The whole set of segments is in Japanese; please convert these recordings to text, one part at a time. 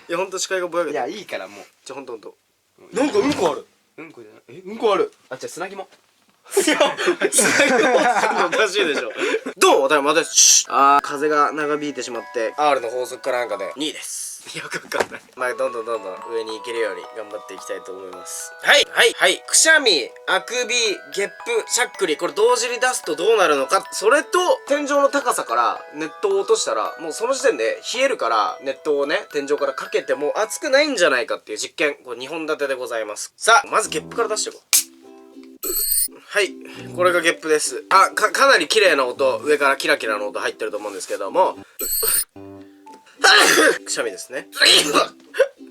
いやほんと視界がぼやけて。いやいいからもう。ほんとなんかうんこある。うんこじゃない。うんこある。あ、じゃあ砂肝。いやおかしいでしょ。どうも、また風が長引いてしまって R の法則かなんかで2位です。よくわかんない。まあどんどん上に行けるように頑張っていきたいと思います。はいくしゃみ、あくび、ゲップ、しゃっくり、これ同時に出すとどうなるのか。それと天井の高さから熱湯を落としたらもうその時点で冷えるから、熱湯をね天井からかけても熱くないんじゃないかっていう実験、これ2本立てでございます。さあまずゲップから出していこう。はい、これがゲップです。かなり綺麗な音、上からキラキラの音入ってると思うんですけどもくしゃみですね。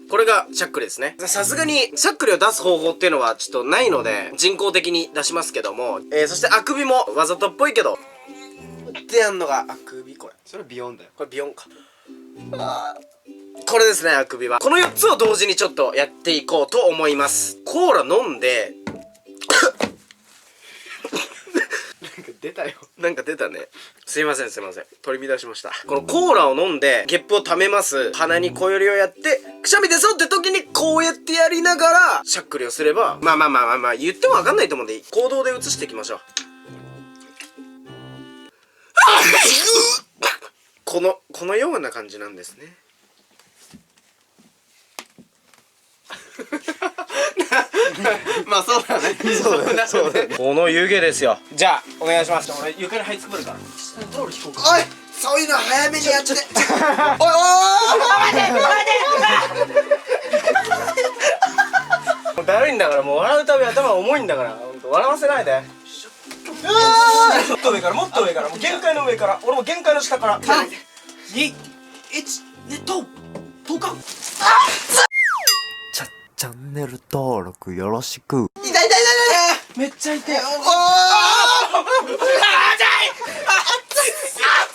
これがしゃっくりですね。さすがにしゃっくりを出す方法っていうのはちょっとないので人工的に出しますけども、そしてあくびもわざとっぽいけどってやんのがあくび。これそれビヨンだよ。これビヨンか。これですね、あくびは。この4つを同時にちょっとやっていこうと思います。コーラ飲んで出たよ。なんか出たね。すいません取り乱しました。このコーラを飲んでゲップを溜めます。鼻に小よりをやってくしゃみ出そうって時にこうやってやりながらしゃっくりをすれば、まあ言っても分かんないと思うんで行動で移していきましょう。このような感じなんですね。まあそうだね。そうだね。この湯気ですよ。じゃあお願いします。俺床に這いつくるからタオル引こうか。おい、そういうの早めにやっちゃって。おいもうだるいんだから、もう笑うたび頭重いんだから、ほんと笑わせないで。もっと上からもう限界の上から、俺も限界の下から。2、1、熱湯投下。チャンネル登録よろしく。痛い。めっちゃ痛い。おー